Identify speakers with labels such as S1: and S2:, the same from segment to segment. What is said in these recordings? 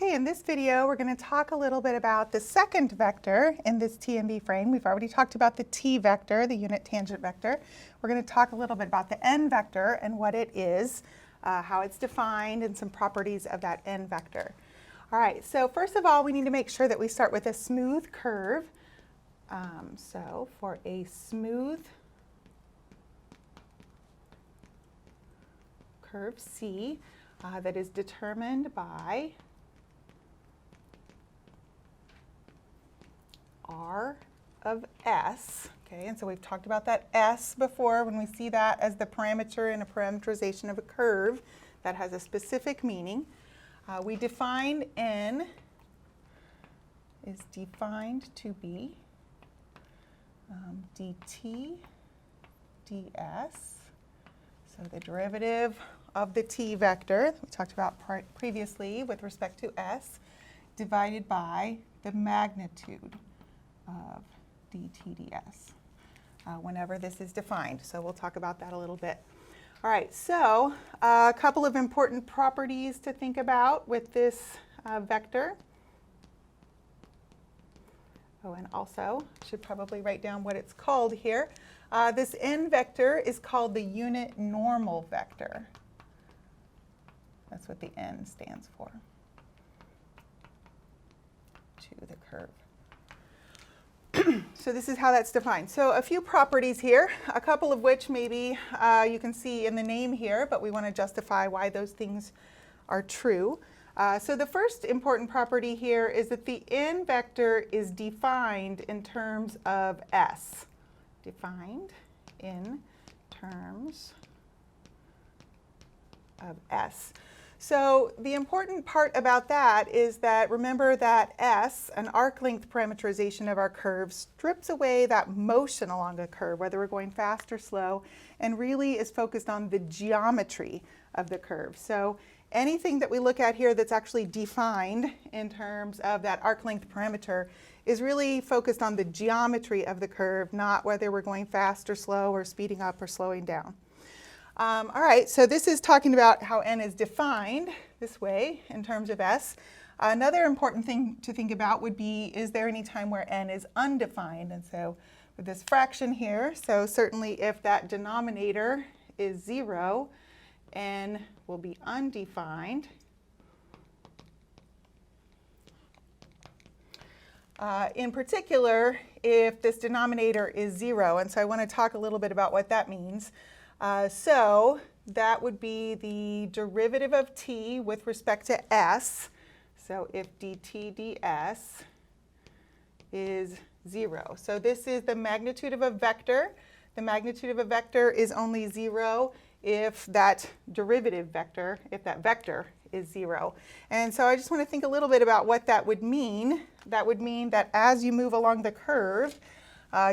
S1: Okay, in this video we're going to talk a little bit about the second vector in this T and B frame. We've already talked about the T vector, the unit tangent vector. We're going to talk a little bit about the N vector and what it is, how it's defined, and some properties of that N vector. All right, so first of all we need to make sure that we start with a smooth curve. So for a smooth curve C that is determined by R of S, okay, and so we've talked about that S before when we see that as the parameter in a parameterization of a curve that has a specific meaning. We define N is defined to be dt ds, so the derivative of the T vector we talked about previously with respect to S divided by the magnitude of dt ds whenever this is defined. So we'll talk about that a little bit. All right, so a couple of important properties to think about with this vector. Oh, and also should probably write down what it's called here. This N vector is called the unit normal vector. That's what the N stands for, to the curve. So this is how that's defined. So a few properties here, a couple of which maybe you can see in the name here, but we want to justify why those things are true. So the first important property here is that the N vector is defined in terms of S. Defined in terms of S. So the important part about that is that remember that S, an arc length parameterization of our curve, strips away that motion along a curve, whether we're going fast or slow, and really is focused on the geometry of the curve. So anything that we look at here that's actually defined in terms of that arc length parameter is really focused on the geometry of the curve, not whether we're going fast or slow or speeding up or slowing down. All right, so this is talking about how N is defined this way in terms of S. Another important thing to think about would be, is there any time where N is undefined? And so with this fraction here, so certainly if that denominator is 0, N will be undefined. In particular, if this denominator is 0, and so I want to talk a little bit about what that means. So that would be the derivative of t with respect to s. So if dt ds is 0. So this is the magnitude of a vector. The magnitude of a vector is only 0 if that derivative vector, if that vector is 0. And so I just want to think a little bit about what that would mean. That would mean that as you move along the curve,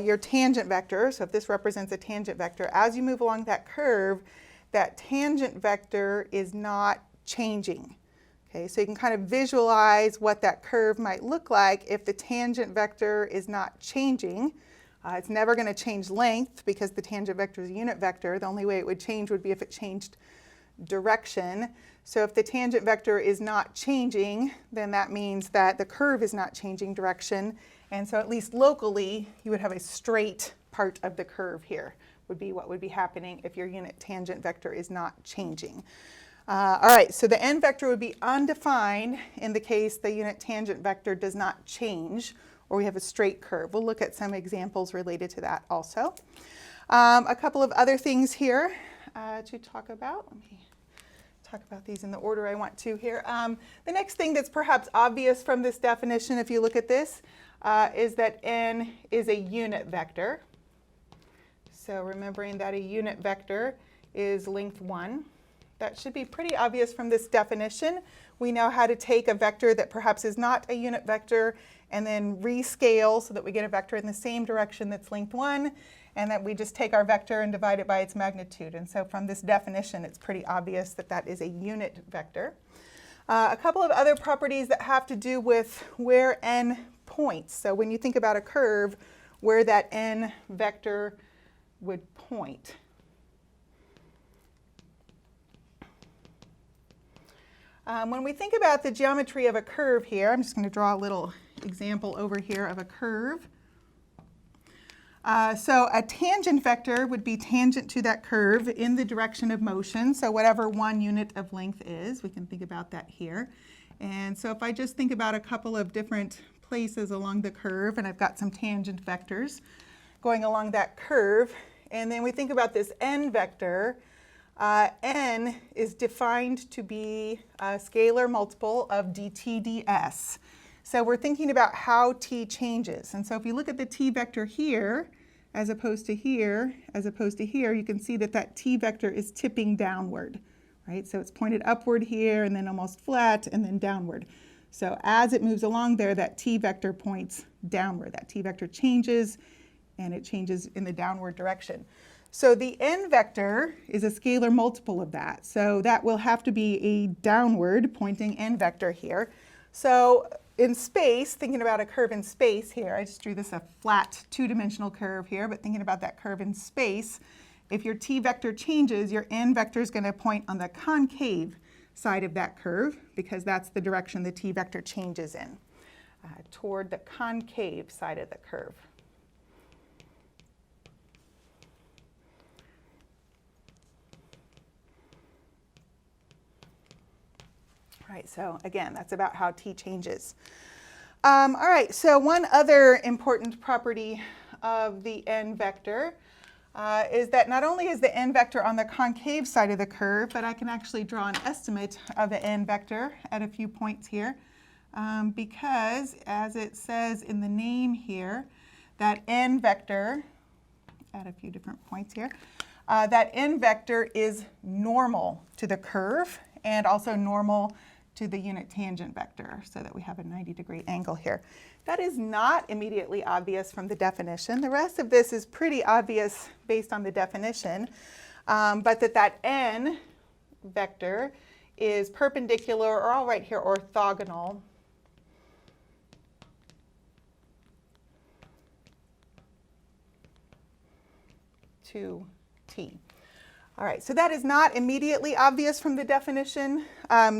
S1: your tangent vector, so if this represents a tangent vector, as you move along that curve, that tangent vector is not changing. Okay, so you can kind of visualize what that curve might look like if the tangent vector is not changing. It's never going to change length because the tangent vector is a unit vector. The only way it would change would be if it changed direction. So if the tangent vector is not changing, then that means that the curve is not changing direction. And so at least locally, you would have a straight part of the curve here, would be what would be happening if your unit tangent vector is not changing. All right, so the N vector would be undefined in the case the unit tangent vector does not change, or we have a straight curve. We'll look at some examples related to that also. A couple of other things here to talk about. Let me talk about these in the order I want to here. The next thing that's perhaps obvious from this definition, if you look at this, is that N is a unit vector. So remembering that a unit vector is length 1. That should be pretty obvious from this definition. We know how to take a vector that perhaps is not a unit vector and then rescale so that we get a vector in the same direction that's length 1, and that we just take our vector and divide it by its magnitude. And so from this definition, it's pretty obvious that that is a unit vector. A couple of other properties that have to do with where N points. So when you think about a curve, where that N vector would point. When we think about the geometry of a curve here, I'm just going to draw a little example over here of a curve. So a tangent vector would be tangent to that curve in the direction of motion. So whatever one unit of length is, we can think about that here. And so if I just think about a couple of different places along the curve, and I've got some tangent vectors going along that curve, and then we think about this n vector, n is defined to be a scalar multiple of dt ds. So we're thinking about how t changes. And so if you look at the t vector here, as opposed to here, you can see that that t vector is tipping downward, right? So it's pointed upward here, and then almost flat, and then downward. So as it moves along there, that t vector points downward. That t vector changes, and it changes in the downward direction. So the n vector is a scalar multiple of that. So that will have to be a downward pointing n vector here. So in space, thinking about a curve in space here, I just drew this a flat two-dimensional curve here, but thinking about that curve in space, if your t vector changes, your n vector is going to point on the concave side of that curve, because that's the direction the t vector changes in, toward the concave side of the curve. Right, so again, that's about how t changes. All right, so one other important property of the n vector is that not only is the n vector on the concave side of the curve, but I can actually draw an estimate of the n vector at a few points here, because as it says in the name here, that n vector, at a few different points here, that n vector is normal to the curve and also normal to the unit tangent vector, so that we have a 90-degree angle here. That is not immediately obvious from the definition. The rest of this is pretty obvious based on the definition, but that n vector is perpendicular, or I'll write here orthogonal, to t. All right, so that is not immediately obvious from the definition.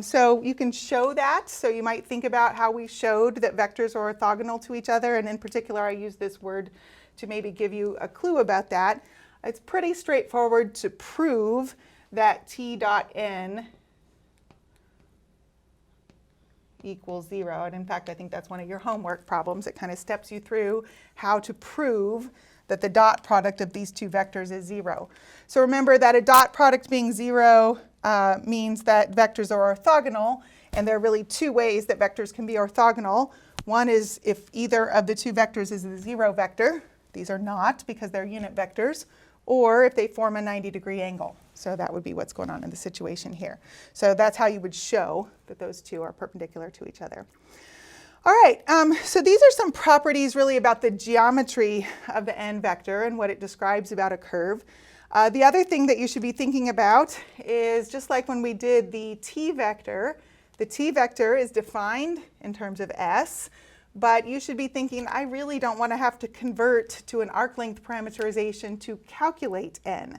S1: So you can show that. So you might think about how we showed that vectors are orthogonal to each other. And in particular, I use this word to maybe give you a clue about that. It's pretty straightforward to prove that t dot n equals 0. And in fact, I think that's one of your homework problems. It kind of steps you through how to prove that the dot product of these two vectors is 0. So remember that a dot product being 0 means that vectors are orthogonal, and there are really two ways that vectors can be orthogonal. One is if either of the two vectors is the 0 vector. These are not, because they're unit vectors, or if they form a 90-degree angle. So that would be what's going on in the situation here. So that's how you would show that those two are perpendicular to each other. All right, so these are some properties really about the geometry of the n vector and what it describes about a curve. The other thing that you should be thinking about is, just like when we did the t vector is defined in terms of s, but you should be thinking, I really don't want to have to convert to an arc length parameterization to calculate n.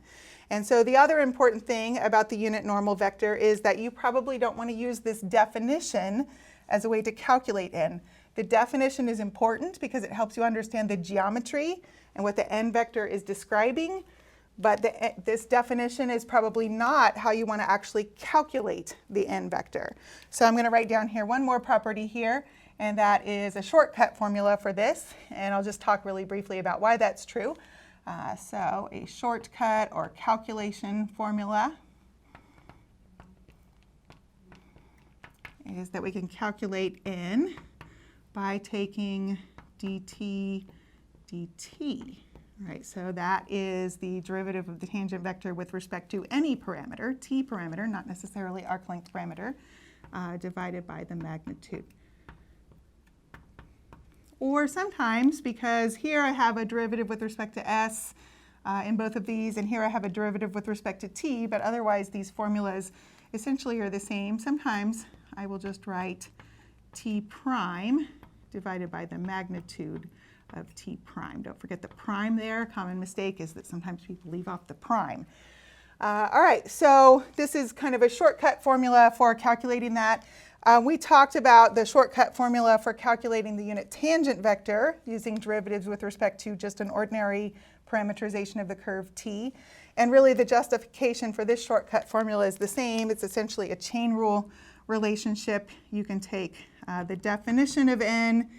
S1: And so the other important thing about the unit normal vector is that you probably don't want to use this definition as a way to calculate n. The definition is important because it helps you understand the geometry and what the n vector is describing, but this definition is probably not how you want to actually calculate the n vector. So I'm going to write down here one more property here, and that is a shortcut formula for this, and I'll just talk really briefly about why that's true. So a shortcut or calculation formula is that we can calculate n by taking dt dt. All right, so that is the derivative of the tangent vector with respect to any parameter, t parameter, not necessarily arc length parameter, divided by the magnitude. Or sometimes, because here I have a derivative with respect to s in both of these, and here I have a derivative with respect to t, but otherwise these formulas essentially are the same, sometimes I will just write t prime divided by the magnitude of t prime. Don't forget the prime there. A common mistake is that sometimes people leave off the prime. All right, so this is kind of a shortcut formula for calculating that. We talked about the shortcut formula for calculating the unit tangent vector using derivatives with respect to just an ordinary parameterization of the curve t. And really the justification for this shortcut formula is the same. It's essentially a chain rule relationship. You can take the definition of n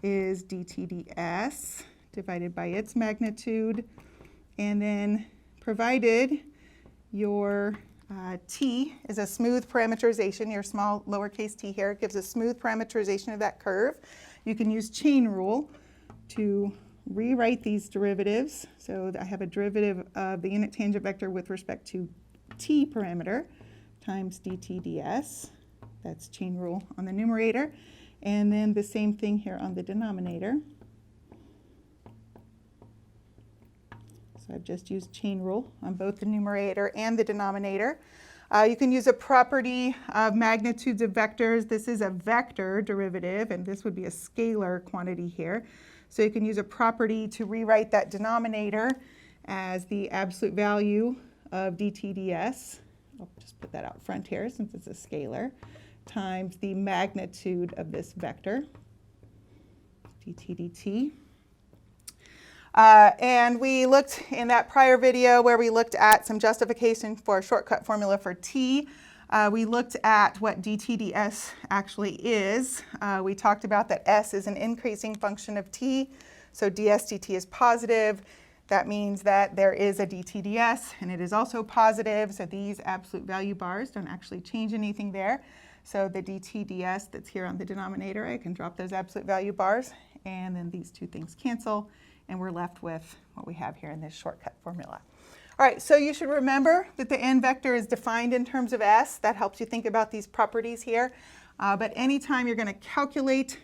S1: is dt ds divided by its magnitude, and then provided your t is a smooth parameterization, your small lowercase t here gives a smooth parameterization of that curve. You can use chain rule to rewrite these derivatives. So I have a derivative of the unit tangent vector with respect to t parameter times dt ds. That's chain rule on the numerator. And then the same thing here on the denominator. So I've just used chain rule on both the numerator and the denominator. You can use a property of magnitudes of vectors. This is a vector derivative, and this would be a scalar quantity here. So you can use a property to rewrite that denominator as the absolute value of dt ds. I'll just put that out front here since it's a scalar, times the magnitude of this vector, dt dt. And we looked in that prior video where we looked at some justification for a shortcut formula for t. We looked at what dt ds actually is. We talked about that s is an increasing function of t, so ds dt is positive. That means that there is a dt ds, and it is also positive, so these absolute value bars don't actually change anything there. So the dt ds that's here on the denominator, I can drop those absolute value bars, and then these two things cancel, and we're left with what we have here in this shortcut formula. All right, so you should remember that the n vector is defined in terms of s. That helps you think about these properties here. But anytime you're going to calculate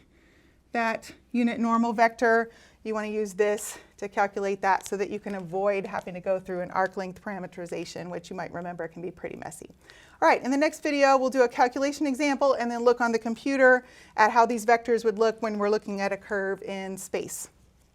S1: that unit normal vector, you want to use this to calculate that so that you can avoid having to go through an arc length parameterization, which you might remember can be pretty messy. All right, in the next video, we'll do a calculation example and then look on the computer at how these vectors would look when we're looking at a curve in space.